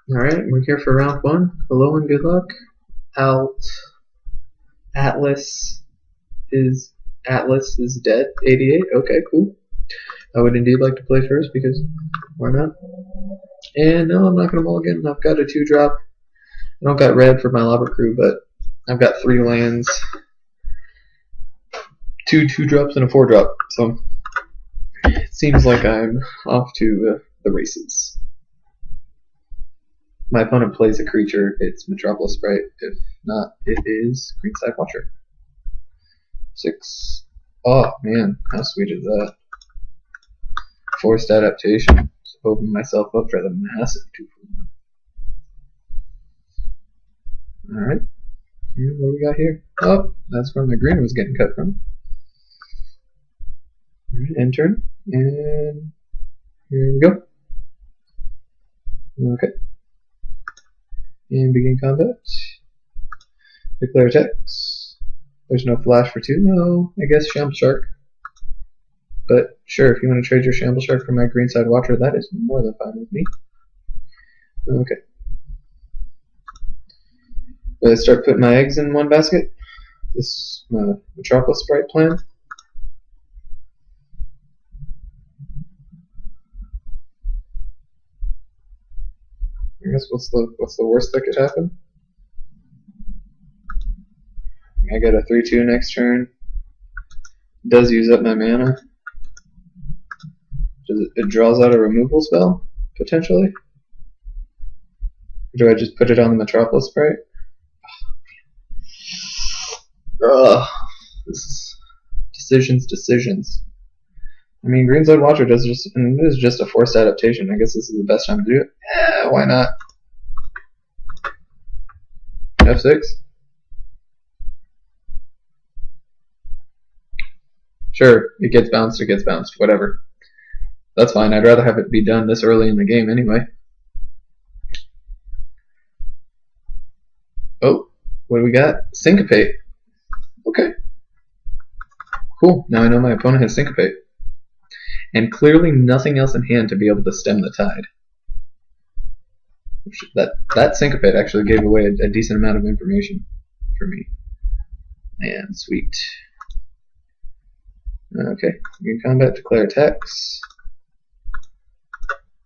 Alright, we're here for round one. Hello and good luck. Alt Atlas is dead. 88. Okay, cool. I would indeed like to play first because why not? And no, I'm not gonna mulligan. I've got a 2-drop. I don't got red for my lava crew, but I've got 3 lands, 2 2-drops, and a 4-drop. So it seems like I'm off to the races. My opponent plays a creature, it's Metropolis Sprite. If not, it is Greenside Watcher. 6. Oh man, how sweet is that? Forced adaptation. Just open myself up for the massive 2 for 1. Alright. And what do we got here? Oh, that's where my green was getting cut from. Alright, end turn. And here we go. Okay. And begin combat. Declare attacks. There's no flash for 2. No, I guess Shamble Shark. But sure, if you want to trade your Shamble Shark for my Greenside Watcher, that is more than fine with me. Okay. Let's start putting my eggs in one basket. This Metropolis Sprite plan. I guess what's the worst that could happen? I get a 3/2 next turn. Does use up my mana. It draws out a removal spell, potentially? Or do I just put it on the Metropolis Sprite? Ugh. This is decisions. I mean, Greenside Watcher it is just a forced adaptation. I guess this is the best time to do it. Yeah, why not? F6? Sure, it gets bounced, whatever. That's fine, I'd rather have it be done this early in the game anyway. Oh, what do we got? Syncopate. Okay. Cool, now I know my opponent has Syncopate. And clearly nothing else in hand to be able to stem the tide. That Syncopate actually gave away a decent amount of information for me. Man, sweet. Okay, in combat, declare attacks.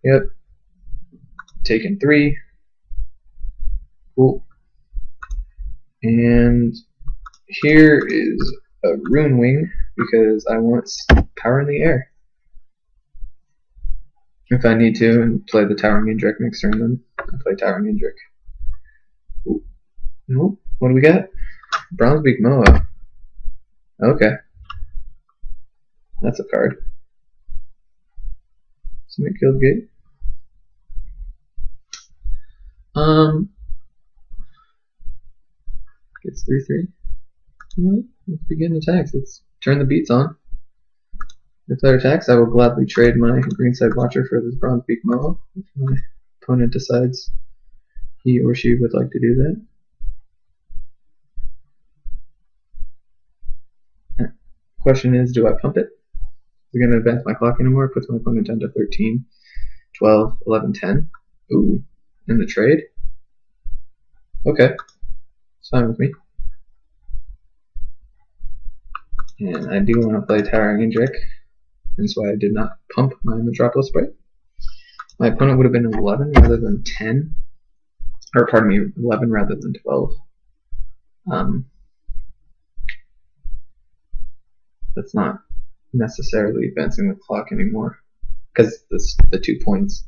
Yep. Taking 3. Cool. And here is a Rune Wing because I want power in the air. If I need to, and play the Towering Indrik next turn, then I play Towering Indrik. Ooh. Nope. What do we got? Bronzebeak Moa. Okay. That's a card. Summit Guildgate. Gets 3/3. No, let's begin attacks. Let's turn the beats on. Declare attacks. I will gladly trade my Greenside Watcher for this Bronzebeak Moa if my opponent decides he or she would like to do that. Question is, do I pump it? Is it going to advance my clock anymore? It puts my opponent down to 13, 12, 11, 10. Ooh, in the trade? Okay, it's fine with me. And I do want to play Towering Indrik, hence why I did not pump my Metropolis Sprite. My opponent would have been 11 rather than 10. Or pardon me, 11 rather than 12. That's not necessarily advancing the clock anymore, because the 2 points.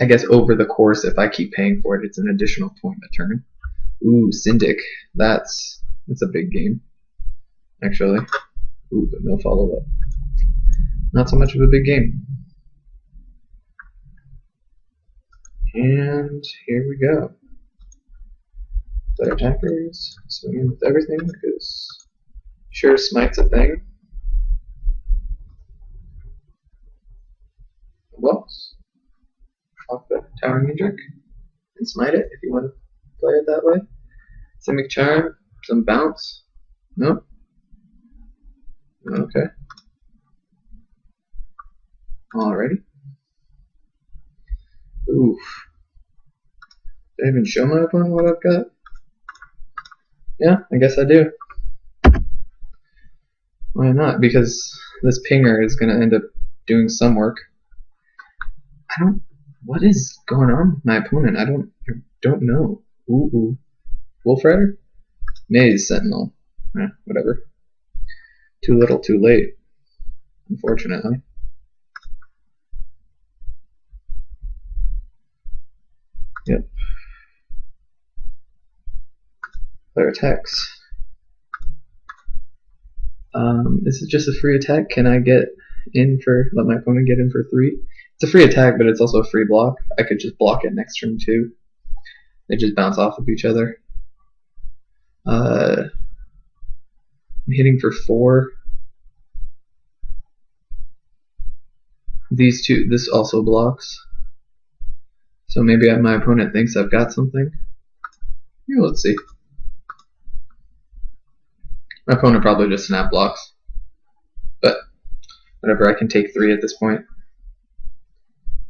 I guess over the course, if I keep paying for it, it's an additional point a turn. Ooh, Syndic. That's a big game, actually. Ooh, but no follow-up. Not so much of a big game. And here we go. Play attackers, swing in with everything, because sure, Smite's a thing. Well, fuck the Towering Indrik and smite it if you want to play it that way. Simic Charm, some bounce. Nope. Okay. Alrighty. Oof. Did I even show my opponent what I've got? Yeah, I guess I do. Why not? Because this pinger is going to end up doing some work. What is going on with my opponent? I don't know. Ooh. Wolf Rider? Maze Sentinel. Whatever. Too little, too late. Unfortunately. Yep. Player attacks. This is just a free attack. Can I let my opponent get in for 3? It's a free attack, but it's also a free block. I could just block it next turn too. They just bounce off of each other. I'm hitting for 4. These two, this also blocks. So maybe my opponent thinks I've got something. Here, let's see. My opponent probably just snap blocks. But whatever, I can take 3 at this point.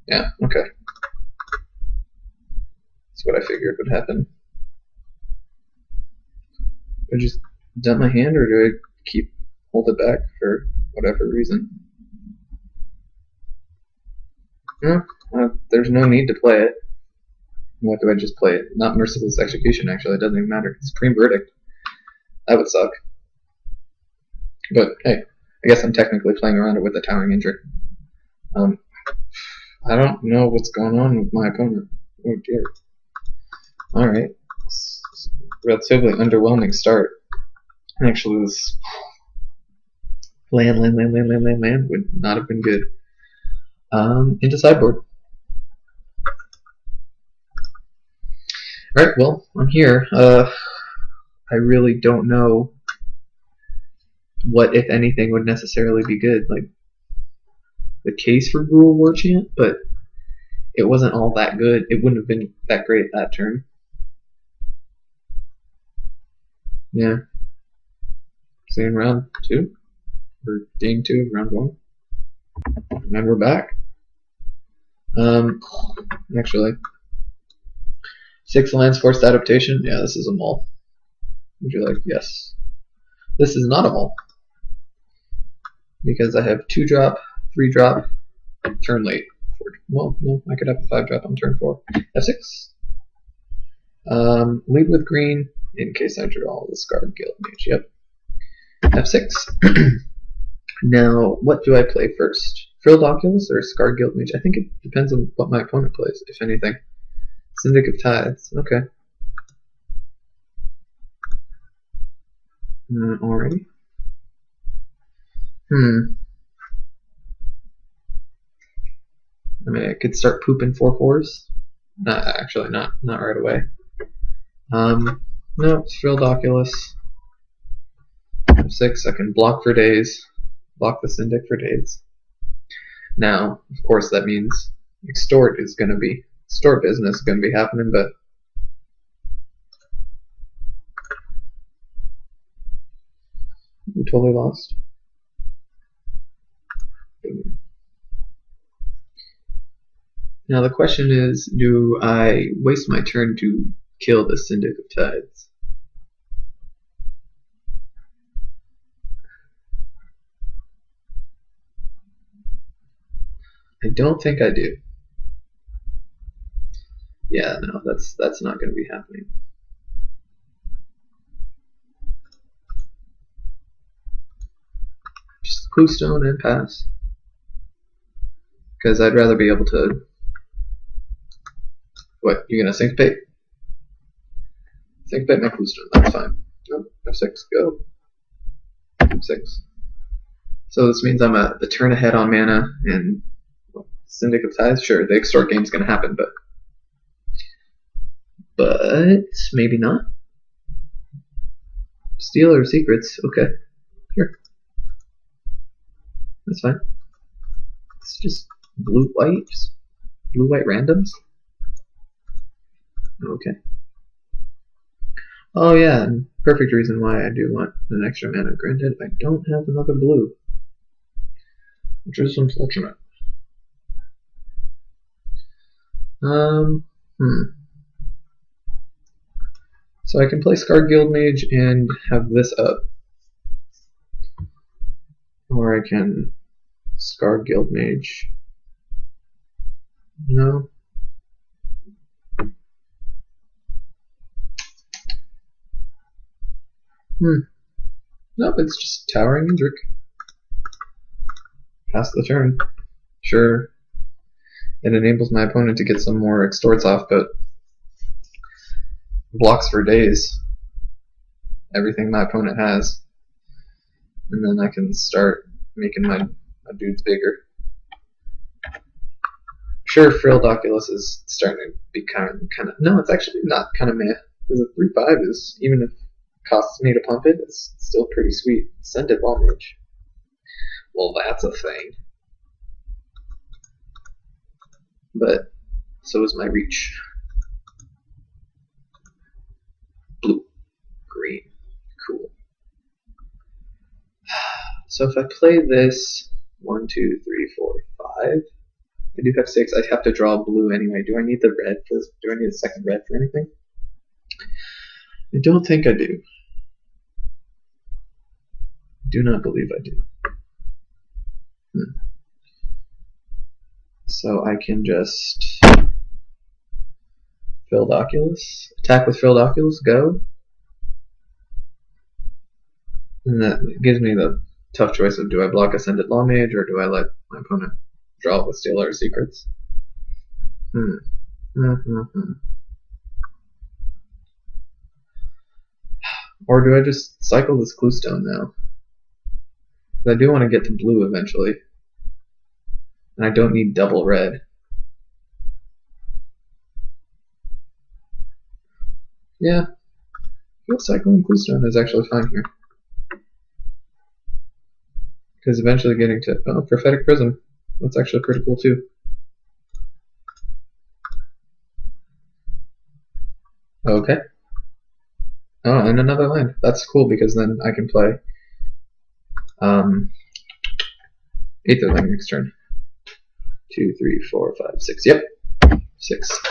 Yeah, okay. That's what I figured would happen. Do I just dump my hand, or do I hold it back for whatever reason? No, there's no need to play it. What do I just play it? Not Merciless Execution, actually. It doesn't even matter. Supreme Verdict. That would suck. But hey, I guess I'm technically playing around it with a Towering Injury. I don't know what's going on with my opponent. Oh dear. Alright. Relatively underwhelming start. Actually, this land would not have been good. Into sideboard. Alright, well, I'm here. I really don't know what, if anything, would necessarily be good. Like, the case for Gruul War Chant, but it wasn't all that good. It wouldn't have been that great that turn. Yeah. See you in round 2, or game 2 of round 1. And we're back. Actually, 6 lands, forced adaptation. Yeah, this is a mole. Would you like? Yes. This is not a mole. Because I have 2-drop, 3-drop, turn late. Well, no, I could have a 5-drop on turn 4. F6. Lead with green in case I draw the Scarred Guild Mage. Yep. F6. Now, what do I play first? Frilled Oculus or Scarred Guild Mage? I think it depends on what my opponent plays, if anything. Syndic of Tides. Okay. Alrighty. I mean, I could start pooping 4/4s. Actually, not right away. No, it's Frilled Oculus. F6, I can block for days. Block the Syndic for days. Now, of course, that means extort business is gonna be happening, but we totally lost. Now the question is, do I waste my turn to kill the Syndic of Tides? I don't think I do. Yeah, no, that's not going to be happening. Just Cluestone and pass. Because I'd rather be able to... What, you're going to syncopate? Syncopate my Cluestone, that's fine. Nope, F6, go. F6. So this means I'm the turn ahead on mana, and Syndic of Tides? Sure, the extort game's going to happen, but maybe not. Steal or secrets? Okay, sure. That's fine. It's just blue-white randoms? Okay. Oh yeah, and perfect reason why I do want an extra mana. Granted, I don't have another blue, which is unfortunate. Um, hmm. So I can play Scarred Guildmage and have this up. Or I can Scarred Guildmage. No. Nope, it's just Towering Indrik. Pass the turn. Sure. It enables my opponent to get some more extorts off, but blocks for days. Everything my opponent has. And then I can start making my dudes bigger. Sure, Frilled Oculus is starting to be kind of. No, it's actually not kind of meh. Because a 3/5 is, even if it costs me to pump it, it's still pretty sweet. Scented Bombage. Well, that's a thing. But so is my reach. Blue. Green. Cool. So if I play this 1, 2, 3, 4, 5, I do have 6. I have to draw blue anyway. Do I need the red for? Do I need a second red for anything? I don't think I do. Do not believe I do. So I can just Frilled Oculus. Attack with Frilled Oculus, go. And that gives me the tough choice of do I block Ascended Lawmage or do I let my opponent draw it with Steal Our Secrets? Or do I just cycle this Cluestone now? Because I do want to get to blue eventually. And I don't need double red. Yeah. I feel cycling Cluestone is actually fine here. Because eventually getting to Prophetic Prism, that's actually pretty cool too. Okay. Oh, and another land. That's cool because then I can play Aetherling next turn. 2, 3, 4, 5, 6. Yep. 6.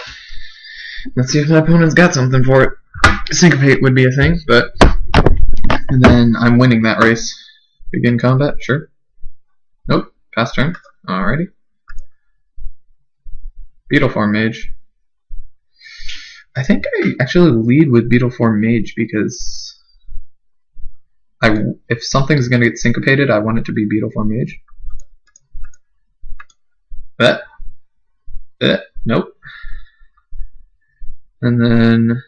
Let's see if my opponent's got something for it. Syncopate would be a thing, but and then I'm winning that race. Begin combat, sure. Nope, pass turn. Alrighty. Beetleform Mage. I think I actually lead with Beetleform Mage because if something's going to get syncopated, I want it to be Beetleform Mage. Nope. And then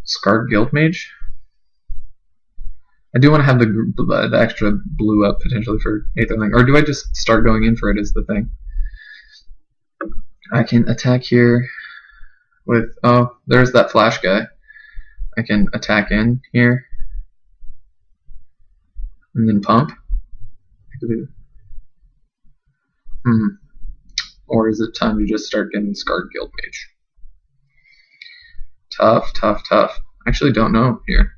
Scarred Guildmage. I do want to have the extra blue up potentially for Aetherling, or do I just start going in for it is the thing. I can attack here with, oh, there's that flash guy. I can attack in here and then pump. Or is it time to just start getting Scarred Guildmage? Tough, tough, tough. I actually don't know here.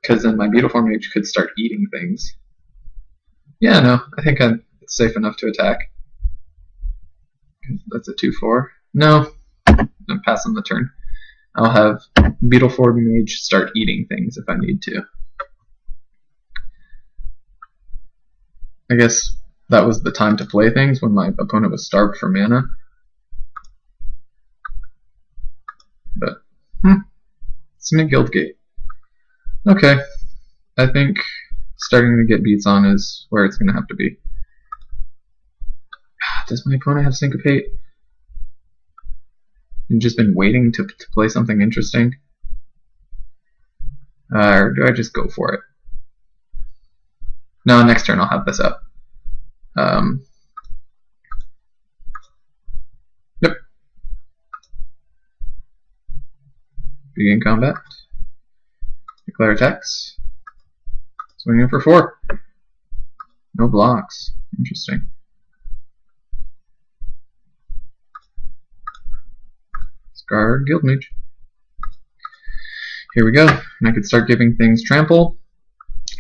Because then my Beetleform Mage could start eating things. Yeah, no, I think it's safe enough to attack. That's a 2/4. No, I'm passing the turn. I'll have Beetleform Mage start eating things if I need to. I guess that was the time to play things when my opponent was starved for mana. But, Smith Guildgate. Okay, I think starting to get beats on is where it's going to have to be. Does my opponent have Syncopate? I've just been waiting to play something interesting? Or do I just go for it? No, next turn I'll have this up. Yep. Begin combat. Declare attacks. Swinging for 4. No blocks. Interesting. Scarred Guildmage. Here we go. And I could start giving things trample.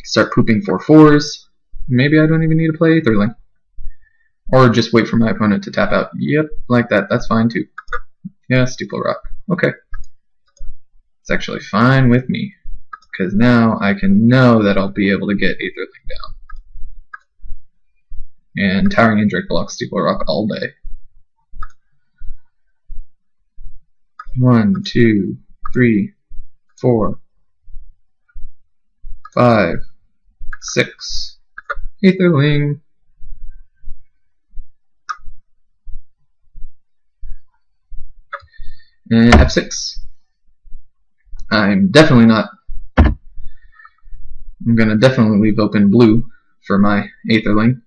Start pooping 4/4s. maybe I don't even need to play Aetherling. Or just wait for my opponent to tap out. Yep, like that. That's fine too. Yeah, Steeple Rock. Okay. It's actually fine with me. Because now I can know that I'll be able to get Aetherling down. And Towering Indrik blocks Steeple Rock all day. 1, 2, 3, 4, 5, 6. Aetherling. And F6. I'm definitely not. I'm going to definitely leave open blue for my Aetherling.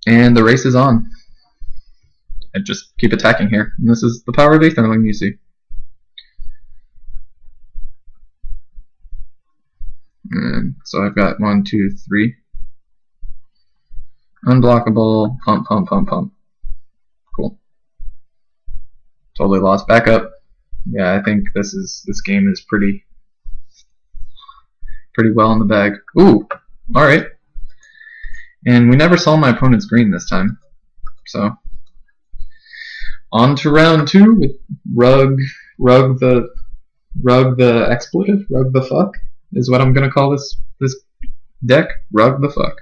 And the race is on. I just keep attacking here. And this is the power of Aetherling, you see. And so I've got 1, 2, 3. Unblockable. Pump, pump, pump, pump. Cool. Totally lost. Back up. Yeah, I think this game is pretty well in the bag. Ooh, all right. And we never saw my opponent's green this time. So on to round 2 with rug the expletive, rug the fuck is what I'm gonna call this deck. Rug the fuck.